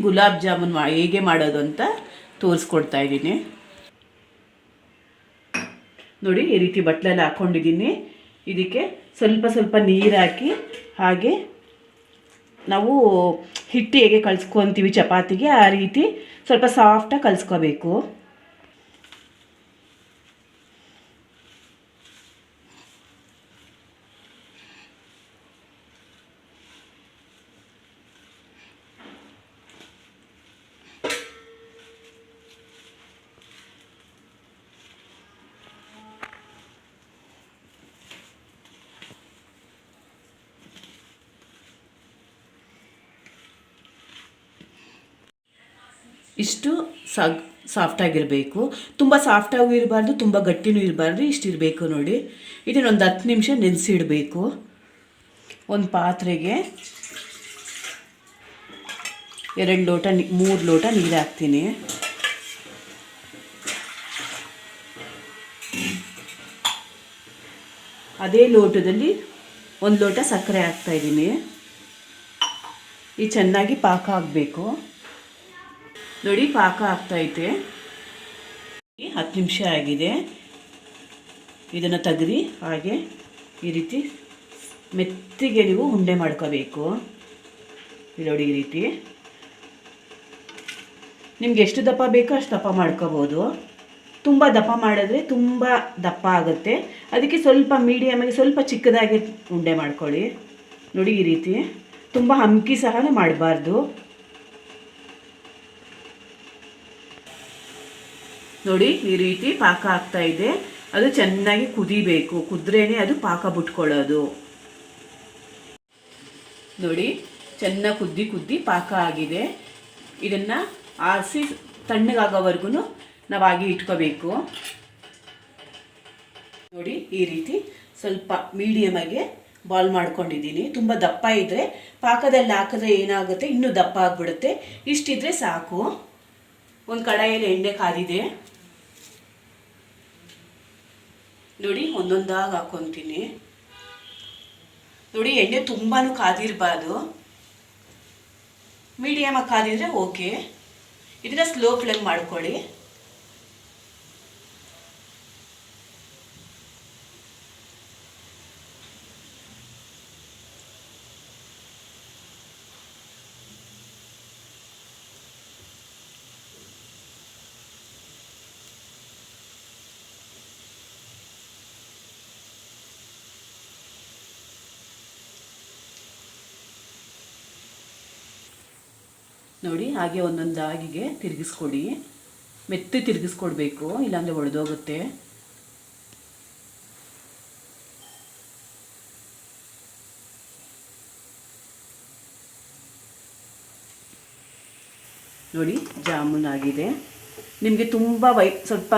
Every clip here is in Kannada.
ಗುಲಾಬ್ ಜಾಮೂನ್ ಹೇಗೆ ಮಾಡೋದು ಅಂತ ತೋರಿಸ್ಕೊಡ್ತಾ ಇದ್ದೀನಿ ನೋಡಿ. ಈ ರೀತಿ ಬಟ್ಲಲ್ಲಿ ಹಾಕ್ಕೊಂಡಿದ್ದೀನಿ. ಇದಕ್ಕೆ ಸ್ವಲ್ಪ ಸ್ವಲ್ಪ ನೀರು ಹಾಕಿ, ಹಾಗೆ ನಾವು ಹಿಟ್ಟು ಹೇಗೆ ಕಲಿಸ್ಕೊತೀವಿ ಚಪಾತಿಗೆ ಆ ರೀತಿ ಸ್ವಲ್ಪ ಸಾಫ್ಟಾಗಿ ಕಲಿಸ್ಕೋಬೇಕು. ಇಷ್ಟು ಸಾಫ್ಟಾಗಿರಬೇಕು. ತುಂಬ ಸಾಫ್ಟಾಗೂ ಇರಬಾರ್ದು, ತುಂಬ ಗಟ್ಟಿನೂ ಇರಬಾರ್ದು, ಇಷ್ಟು ಇರಬೇಕು ನೋಡಿ. ಇದನ್ನೊಂದು 10 ನಿಮಿಷ ನೆನೆಸಿಡಬೇಕು. ಒಂದು ಪಾತ್ರೆಗೆ 2 ಲೋಟ 3 ಲೋಟ ನೀರು ಹಾಕ್ತೀನಿ. ಅದೇ ಲೋಟದಲ್ಲಿ 1 ಲೋಟ ಸಕ್ಕರೆ ಹಾಕ್ತಾಯಿದ್ದೀನಿ. ಇದು ಚೆನ್ನಾಗಿ ಪಾಕ ಆಗಬೇಕು ನೋಡಿ. ಪಾಕ ಆಗ್ತೈತೆ. 10 ನಿಮಿಷ ಆಗಿದೆ. ಇದನ್ನು ತೆಗೆದು ಹಾಗೆ ಈ ರೀತಿ ಮೆತ್ತಿಗೆ ನೀವು ಉಂಡೆ ಮಾಡ್ಕೋಬೇಕು ನೋಡಿ. ಈ ರೀತಿ ನಿಮ್ಗೆ ಎಷ್ಟು ದಪ್ಪ ಬೇಕೋ ಅಷ್ಟು ದಪ್ಪ ಮಾಡ್ಕೋಬೋದು. ತುಂಬ ದಪ್ಪ ಮಾಡಿದ್ರೆ ತುಂಬ ದಪ್ಪ ಆಗುತ್ತೆ. ಅದಕ್ಕೆ ಸ್ವಲ್ಪ ಮೀಡಿಯಮಾಗಿ ಸ್ವಲ್ಪ ಚಿಕ್ಕದಾಗಿ ಉಂಡೆ ಮಾಡ್ಕೊಳ್ಳಿ ನೋಡಿ. ಈ ರೀತಿ ತುಂಬ ಹಂಕಿ ಸಹ ಮಾಡಬಾರ್ದು ನೋಡಿ. ಈ ರೀತಿ ಪಾಕ ಆಗ್ತಾ ಇದೆ. ಅದು ಚೆನ್ನಾಗಿ ಕುದಿಬೇಕು, ಕುದ್ರೇನೆ ಅದು ಪಾಕ ಬಿಟ್ಕೊಳ್ಳೋದು ನೋಡಿ. ಚೆನ್ನಾಗಿ ಕುದ್ದಿ ಪಾಕ ಆಗಿದೆ. ಇದನ್ನು ಆರಿಸಿ ತಣ್ಣಗಾಗೋವರೆಗೂ ನಾವು ಹಾಗೆ ಇಟ್ಕೋಬೇಕು ನೋಡಿ. ಈ ರೀತಿ ಸ್ವಲ್ಪ ಮೀಡಿಯಮಾಗಿ ಬಾಲ್ ಮಾಡ್ಕೊಂಡಿದ್ದೀನಿ. ತುಂಬ ದಪ್ಪ ಇದ್ದರೆ ಪಾಕದಲ್ಲಿ ಹಾಕಿದ್ರೆ ಏನಾಗುತ್ತೆ, ಇನ್ನೂ ದಪ್ಪ ಆಗಿಬಿಡುತ್ತೆ. ಇಷ್ಟಿದ್ರೆ ಸಾಕು. ಒಂದು ಕಡಾಯಲ್ಲಿ ಎಣ್ಣೆ ಕಾದಿದೆ ನೋಡಿ. ಒಂದೊಂದಾಗಿ ಹಾಕ್ಕೊತೀನಿ ನೋಡಿ. ಎಣ್ಣೆ ತುಂಬಾ ಕಾದಿರಬಾರ್ದು, ಮೀಡಿಯಮಾಗಿ ಕಾದಿದ್ರೆ ಓಕೆ. ಇದನ್ನ ಸ್ಲೋ ಫ್ಲೇಮ್ ಮಾಡ್ಕೊಳ್ಳಿ ನೋಡಿ. ಹಾಗೆ ಒಂದೊಂದಾಗಿಗೆ ತಿರುಗಿಸ್ಕೊಡಿ. ಮೆತ್ತಿ ತಿರುಗಿಸ್ಕೊಡ್ಬೇಕು, ಇಲ್ಲಾಂದರೆ ಒಡೆದೋಗುತ್ತೆ ನೋಡಿ. ಜಾಮೂನ್ ಆಗಿದೆ. ನಿಮಗೆ ತುಂಬ ಸ್ವಲ್ಪ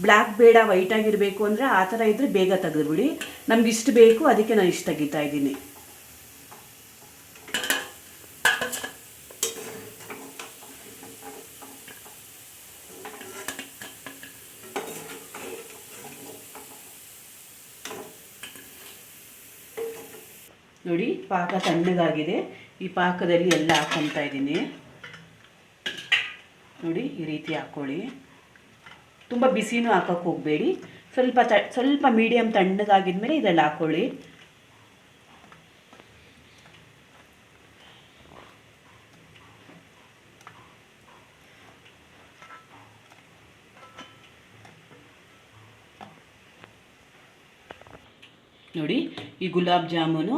ಬ್ಲ್ಯಾಕ್ ಬೇಡ, ವೈಟ್ ಆಗಿರಬೇಕು ಅಂದರೆ ಆ ಥರ ಇದ್ದರೆ ಬೇಗ ತೆಗೆದುಬಿಡಿ. ನಮ್ಗೆ ಇಷ್ಟು ಬೇಕು, ಅದಕ್ಕೆ ನಾನು ಇಷ್ಟು ತೆಗಿತಾ ಇದ್ದೀನಿ ನೋಡಿ. ಪಾಕ ತಣ್ಣಗಾಗಿದೆ. ಈ ಪಾಕದಲ್ಲಿ ಎಲ್ಲ ಹಾಕ್ಕೊತಾ ಇದ್ದೀನಿ ನೋಡಿ. ಈ ರೀತಿ ಹಾಕ್ಕೊಳ್ಳಿ. ತುಂಬ ಬಿಸಿನೂ ಹಾಕೋಕ್ಕೆ ಹೋಗಬೇಡಿ. ಸ್ವಲ್ಪ ಮೀಡಿಯಮ್ ತಣ್ಣಗಾಗಿದ್ಮೇಲೆ ಇದೆಲ್ಲ ಹಾಕ್ಕೊಳ್ಳಿ ನೋಡಿ. ಈ ಗುಲಾಬ್ ಜಾಮೂನು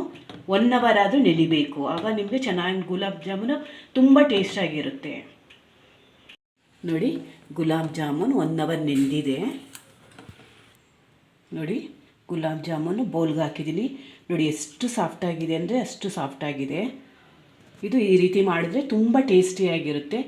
1 ಅವರ್ ಆದರೂ ನೆನಿಬೇಕು. ಆಗ ನಿಮಗೆ ಚೆನ್ನಾಗಿ ಗುಲಾಬ್ ಜಾಮೂನು ತುಂಬ ಟೇಸ್ಟಾಗಿರುತ್ತೆ ನೋಡಿ. ಗುಲಾಬ್ ಜಾಮೂನ್ 1 ಅವರ್ ನೆಂದಿದೆ ನೋಡಿ. ಗುಲಾಬ್ ಜಾಮೂನು ಬೌಲ್ಗೆ ಹಾಕಿದ್ದೀನಿ ನೋಡಿ. ಎಷ್ಟು ಸಾಫ್ಟಾಗಿದೆ ಅಂದರೆ ಅಷ್ಟು ಸಾಫ್ಟಾಗಿದೆ. ಇದು ಈ ರೀತಿ ಮಾಡಿದ್ರೆ ತುಂಬ ಟೇಸ್ಟಿಯಾಗಿರುತ್ತೆ.